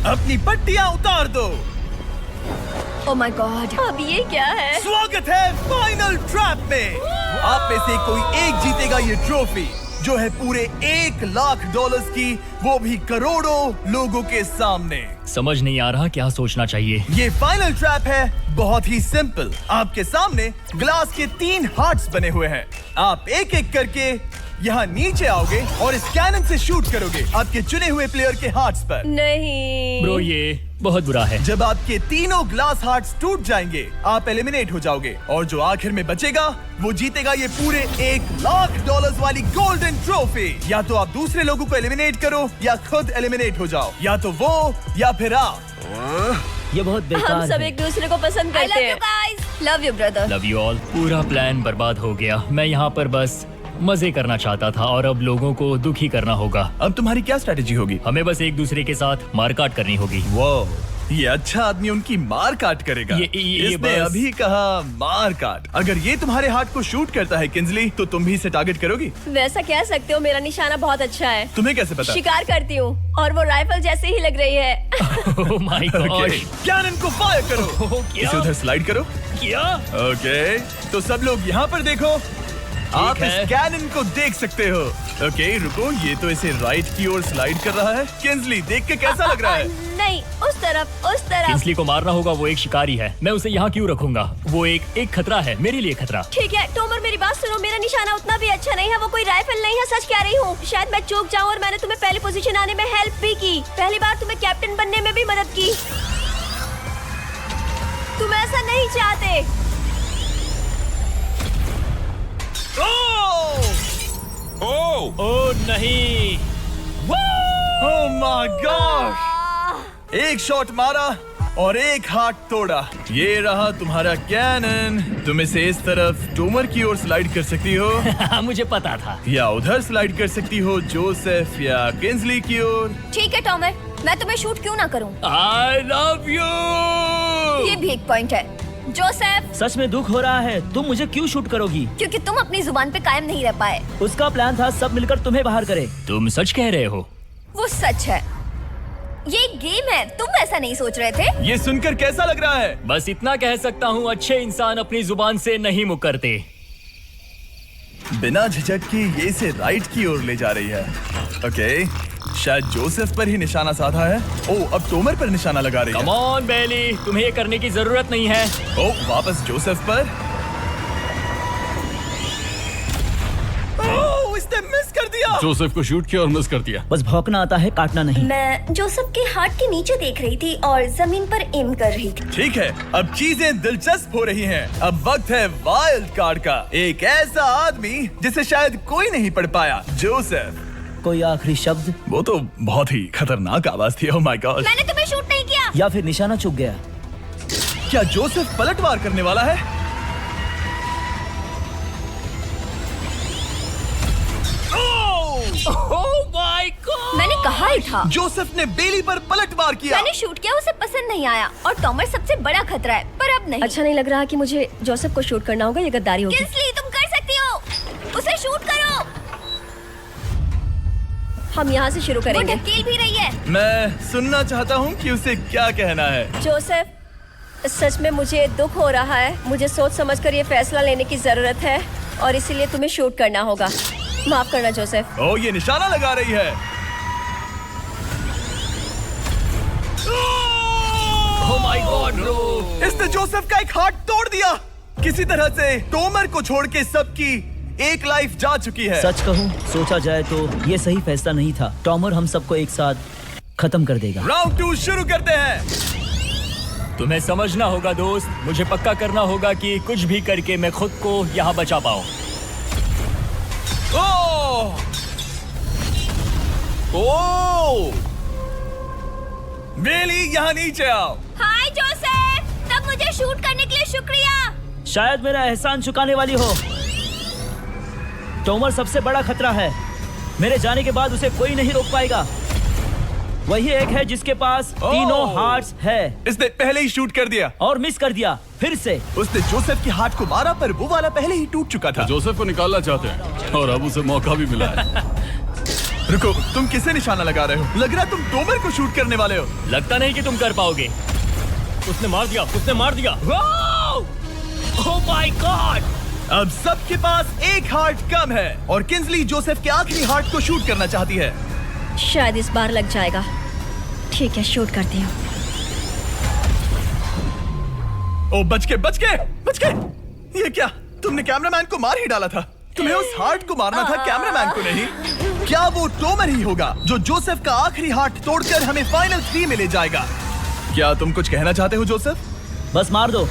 अपनी पट्टियां उतार दो। ओह माय गॉड, अब ये क्या है? स्वागत है फाइनल ट्रैप में। आप में से कोई एक जीतेगा ये ट्रॉफी, जो है पूरे $1,00,000 की, वो भी करोड़ों लोगों के सामने। समझ नहीं आ रहा क्या सोचना चाहिए। ये फाइनल ट्रैप है बहुत ही सिंपल। आपके सामने ग्लास के 3 हार्ट्स बने हुए हैं। आप एक एक करके यहाँ नीचे आओगे और इस कैनन से शूट करोगे आपके चुने हुए प्लेयर के हार्ट्स पर। नहीं ब्रो ये बहुत बुरा है। जब आपके तीनों ग्लास हार्ट्स टूट जाएंगे, आप एलिमिनेट हो जाओगे और जो आखिर में बचेगा वो जीतेगा ये पूरे $1,00,000 वाली गोल्डन ट्रॉफी। या तो आप दूसरे लोगों को एलिमिनेट करो या खुद एलिमिनेट हो जाओ, या तो वो या फिर आप। ये बहुत बेकार हम सब है। एक दूसरे को पसंद करते हैं। Love you brother. Love you all. पूरा प्लान बर्बाद हो गया। मैं यहाँ पर बस मजे करना चाहता था और अब लोगों को दुखी करना होगा। अब तुम्हारी क्या स्ट्रेटेजी होगी? हमें बस एक दूसरे के साथ मारकाट करनी होगी। वो ये अच्छा आदमी उनकी मार काट करेगा। ये इसने बस- अभी कहा मार काट। अगर ये तुम्हारे हार्ट को शूट करता है किंजली, तो तुम भी इसे टारगेट करोगी? वैसा कह सकते हो, मेरा निशाना बहुत अच्छा है। तुम्हें कैसे पता? शिकार करती हूँ और वो राइफल जैसे ही लग रही है। ओह माय गॉड। कैनन को फायर करो। क्या? इसे उधर स्लाइड करो। क्या? ओके, तो सब लोग यहाँ पर देखो। आप है। इस कैनन को देख सकते हो। ओके, रुको, ये तो इसे राइट की ओर स्लाइड कर रहा है। किंजली, देख के कैसा लग रहा है? नहीं, उस तरफ, उस तरफ। किंसली को मारना होगा, वो एक शिकारी है। मैं उसे यहाँ क्यों रखूंगा? वो एक खतरा है मेरे लिए, खतरा। ठीक है टोमर, मेरी बात सुनो। मेरा निशाना उतना भी अच्छा नहीं है, वो कोई राइफल नहीं है, सच कह रही हूँ। शायद मैं चूक जाऊँ और मैंने तुम्हें पहली पोजीशन आने में हेल्प भी की। पहली बार तुम्हें कैप्टन बनने में भी मदद की। तुम ऐसा नहीं चाहते। ओह नहीं। ओह माय गॉड! एक शॉट मारा और एक हाथ तोड़ा। ये रहा तुम्हारा कैनन। तुम इसे इस तरफ टोमर की ओर स्लाइड कर सकती हो मुझे पता था। या उधर स्लाइड कर सकती हो जोसेफ या किंजली की ओर। ठीक है टोमर, मैं तुम्हें शूट क्यों ना करूँ? I love you. ये भी एक पॉइंट है। जोसेफ, सच में दुख हो रहा है। तुम मुझे क्यों शूट करोगी? क्योंकि तुम अपनी जुबान पे कायम नहीं रह पाए। उसका प्लान था सब मिलकर तुम्हें बाहर करे। तुम सच कह रहे हो? वो सच है। ये एक गेम है, तुम ऐसा नहीं सोच रहे थे? ये सुनकर कैसा लग रहा है? बस इतना कह सकता हूँ, अच्छे इंसान अपनी जुबान से नहीं मुकरते। बिना झिझक के ये इसे राइट की ओर ले जा रही है। ओके, शायद जोसेफ पर ही निशाना साधा है। ओह, अब टोमर पर निशाना लगा रही है। कम ऑन बेली, तुम्हें ये करने की जरूरत नहीं है। ओह, वापस जोसेफ पर। ओह, इसने मिस कर दिया। जोसेफ को शूट किया और मिस कर दिया। बस भौंकना आता है, काटना नहीं। मैं जोसेफ के हार्ट के नीचे देख रही थी और जमीन पर एम कर रही थी। ठीक है, अब चीजें दिलचस्प हो रही हैं। अब वक्त है वाइल्ड कार्ड का। एक ऐसा आदमी जिसे शायद कोई नहीं पढ़ पाया, जोसेफ। कोई आखिरी शब्द? वो तो बहुत ही खतरनाक आवाज थी। ओह माय गॉड! मैंने तुम्हें शूट नहीं किया। या फिर निशाना चूक गया? क्या जोसेफ पलटवार करने वाला है? ओह माय गॉड। मैंने कहा ही था। जोसेफ ने बेली पर पलटवार किया। मैंने शूट किया, उसे पसंद नहीं आया और टॉमर सबसे बड़ा खतरा है, पर अब नहीं। अच्छा नहीं लग रहा कि मुझे जोसेफ को शूट करना होगा, ये गद्दारी होगी। किंसली, तुम कर सकती हो, उसे शूट करो। हम यहाँ से शुरू करेंगे। वो ढकेल भी रही है। मैं सुनना चाहता हूँ कि उसे क्या कहना है। जोसेफ, सच में मुझे दुख हो रहा है। मुझे सोच समझकर ये फैसला लेने की जरूरत है और इसीलिए तुम्हें शूट करना होगा। माफ करना जोसेफ। ओह, ये निशाना लगा रही है। ओह माय गॉड ब्रो। इसने जोसेफ का एक हाथ तोड़ दिया। किसी तरह से टोमर को छोड़ के सबकी एक लाइफ जा चुकी है। सच कहूँ, सोचा जाए तो ये सही फैसला नहीं था। टॉमर हम सबको एक साथ खत्म कर देगा। राउंड 2 शुरू करते हैं। तुम्हें समझना होगा दोस्त, मुझे पक्का करना होगा कि कुछ भी करके मैं खुद को यहाँ बचा पाऊँ। ओह! ओह! बेली, यहाँ नीचे आओ। हाय जोसेफ, तब मुझे शूट करने के लिए शुक्रिया। शायद मेरा एहसान चुकाने वाली हो। टॉमर सबसे बड़ा खतरा है। मेरे जाने के बाद उसे कोई नहीं रोक पाएगा। वही एक है जिसके पास तीनों हार्ट्स है। इसने पहले ही शूट कर दिया और मिस कर दिया फिर से। उसने जोसेफ के हाथ को मारा, पर वो वाला पहले ही टूट चुका था। जोसेफ को निकालना चाहते हैं और अब उसे मौका भी मिला है। रुको, तुम किसे निशाना लगा रहे हो? लग रहा है तुम टोमर को शूट करने वाले हो। लगता नहीं कि तुम कर पाओगे। उसने मार दिया, उसने मार दिया। Oh my God! अब सबके पास एक हार्ट कम है और किंजली जोसेफ के आखिरी हार्ट को शूट करना चाहती है। शायद इस बार लग जाएगा। ठीक है, शूट करती हूँ। ओ बच के! ये क्या? तुमने कैमरामैन को मार ही डाला था। तुम्हें उस हार्ट को मारना था, कैमरामैन को नहीं। क्या वो टोमर ही होगा जो जोसेफ का आखिरी हार्ट तोड़कर हमें फाइनल 3 में ले जाएगा? क्या तुम कुछ कहना चाहते हो जोसेफ? बस मार दो।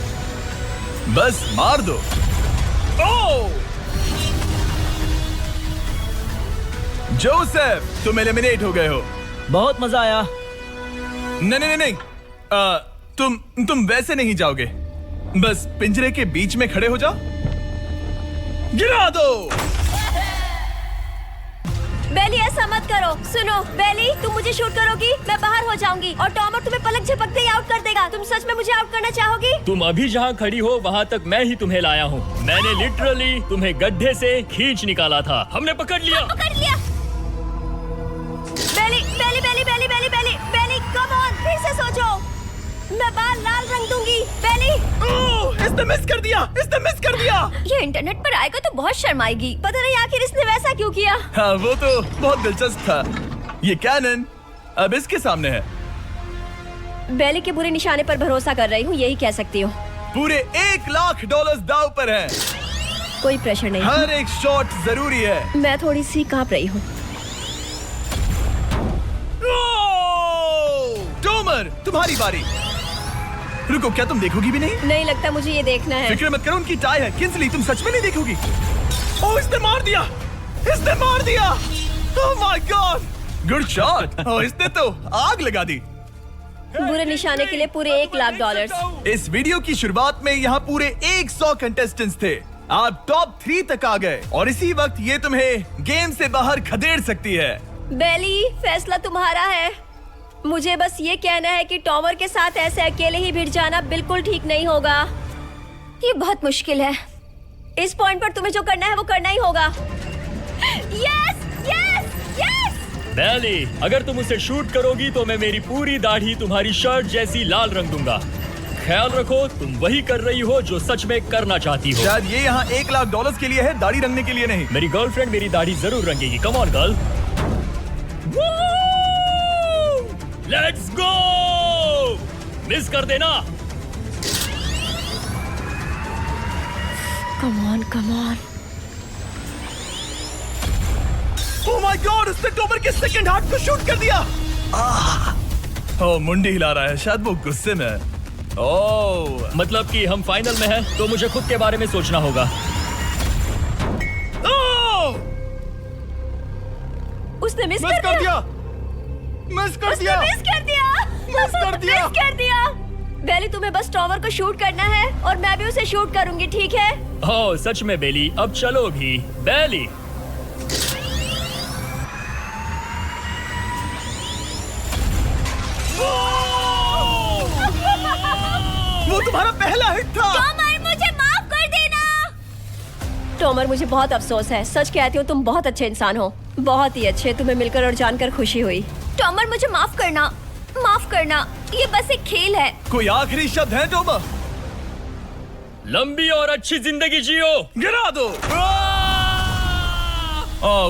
बस मार दो। ओ! जोसेफ, तुम एलिमिनेट हो गए हो। बहुत मजा आया। नहीं। तुम वैसे नहीं जाओगे। बस पिंजरे के बीच में खड़े हो जाओ। गिरा दो। बेली, ऐसा मत करो। सुनो बेली, तुम मुझे शूट करोगी, मैं बाहर हो जाऊंगी और टॉमर तुम्हें पलक झपकते ही आउट कर देगा। तुम सच में मुझे आउट करना चाहोगी? तुम अभी जहाँ खड़ी हो वहाँ तक मैं ही तुम्हें लाया हूँ। मैंने लिटरली तुम्हें गड्ढे से खींच निकाला था। हमने पकड़ लिया। पकड़ लिया। बेली, कम ऑन, फिर से सोचो। मैं बाल लाल रंग दूंगी। बेली, इसने मिस कर दिया। ये इंटरनेट पर आएगा तो बहुत शर्माएगी। पता नहीं आखिर इसने वैसा क्यों किया। हाँ, वो तो बहुत दिलचस्प था। ये कैनन अब इसके सामने है। बेली के बुरे निशाने पर भरोसा कर रही हूँ, यही कह सकती हूँ। पूरे $1,00,000 दाव पर है। कोई प्रेशर नहीं। हर एक शॉट जरूरी है। मैं थोड़ी सी कांप रही हूँ। टोमर, तुम्हारी बारी। रुको, क्या तुम देखोगी भी नहीं? नहीं लगता मुझे ये देखना है। फिक्र मत करो, उनकी टाई है। किंजली, तुम सच में नहीं देखोगी? ओह, इसने मार दिया। Oh my God, good shot. Oh, इसने तो आग लगा दी। बुरे निशाने के लिए पूरे $1,00,000। इस वीडियो की शुरुआत में यहाँ पूरे 100 कंटेस्टेंट्स थे। आप टॉप 3 तक आ गए और इसी वक्त ये तुम्हें गेम से बाहर खदेड़ सकती है। बेली, फैसला तुम्हारा है। मुझे बस ये कहना है कि टॉमर के साथ ऐसे अकेले ही भिड़ जाना बिल्कुल ठीक नहीं होगा। ये बहुत मुश्किल है। इस पॉइंट पर तुम्हें जो करना है वो करना ही होगा। यस! बेली, अगर तुम उसे शूट करोगी तो मैं मेरी पूरी दाढ़ी तुम्हारी शर्ट जैसी लाल रंग दूंगा। ख्याल रखो, तुम वही कर रही हो जो सच में करना चाहती हो। शायद ये यहाँ $1,00,000 के लिए है, दाढ़ी रंगने के लिए नहीं। मेरी गर्लफ्रेंड मेरी दाढ़ी जरूर रंगेगी। Come on girl, let's go! Miss कर देना। Come on. Oh my God, उसने टोमर के सेकंड हार्ट को शूट कर दिया। ओह, मुंडी हिला रहा है, शायद वो गुस्से में है। ओह, मतलब कि हम फाइनल में हैं, तो मुझे खुद के बारे में सोचना होगा। उसने मिस मिस कर दिया। मिस कर दिया। बेली, तुम्हें बस टॉमर को शूट करना है और मैं भी उसे शूट करूंगी, ठीक है? ओह सच में बेली, अब चलो भी। बेली, वो तुम्हारा पहला हिट था। टॉमर, मुझे माफ कर देना। टॉमर, मुझे बहुत अफसोस है। सच कहती हूँ, तुम बहुत अच्छे इंसान हो, बहुत ही अच्छे। तुम्हें मिलकर और जानकर खुशी हुई। टॉमर, मुझे माफ करना। ये बस एक खेल है। कोई आखिरी शब्द है टोमर? लंबी और अच्छी जिंदगी जियो। गिरा दो।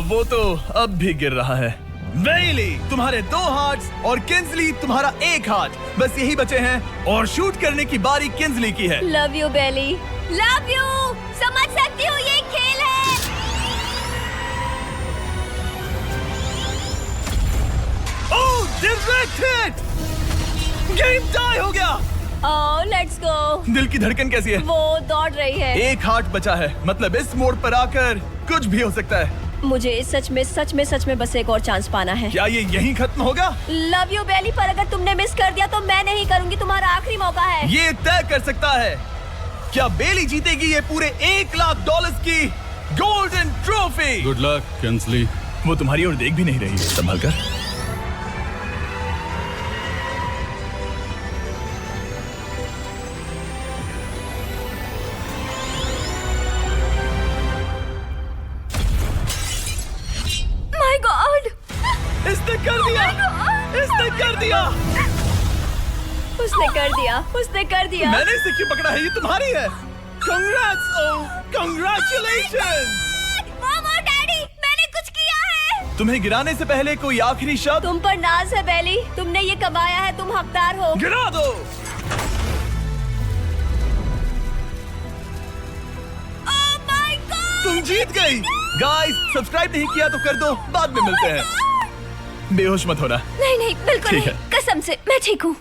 वो तो अब भी गिर रहा है। बेली, तुम्हारे 2 हार्ट्स और किंजली तुम्हारा 1 हार्ट। बस यही बचे हैं और शूट करने की बारी किंजली की है। लव यू बेली, लव यू। समझ सकती हूँ, ये खेल है। Direct hit. गेम टाई हो गया। ओह, लेट्स गो। दिल की धड़कन कैसी है? वो दौड़ रही है। 1 हार्ट बचा है, मतलब इस मोड़ पर आकर कुछ भी हो सकता है। मुझे सच में बस एक और चांस पाना है। क्या ये यहीं खत्म होगा? लव यू बेली, पर अगर तुमने मिस कर दिया तो मैं नहीं करूंगी। तुम्हारा आखिरी मौका है। ये तय कर सकता है क्या बेली जीतेगी ये पूरे $1,00,000 की golden trophy. Good luck Kinjali. वो तुम्हारी ओर देख भी नहीं रही, संभल कर। माय गॉड, कर दिया। उसने कर दिया, उसने कर दिया। मैंने इसे क्यों पकड़ा है? ये तुम्हारी है। Congrats! Oh, congratulations! मॉम और डैडी, मैंने कुछ किया है। तुम्हें गिराने से पहले कोई आखिरी शब्द? तुम पर नाज है बेली, तुमने ये कमाया है, तुम हकदार हो। गिरा दो। Oh my God! तुम जीत गई। गाइस, सब्सक्राइब नहीं किया तो कर दो, बाद में मिलते हैं। बेहोश मत होना। नहीं नहीं, बिल्कुल ठीक नहीं, है। कसम से मैं ठीक हूँ।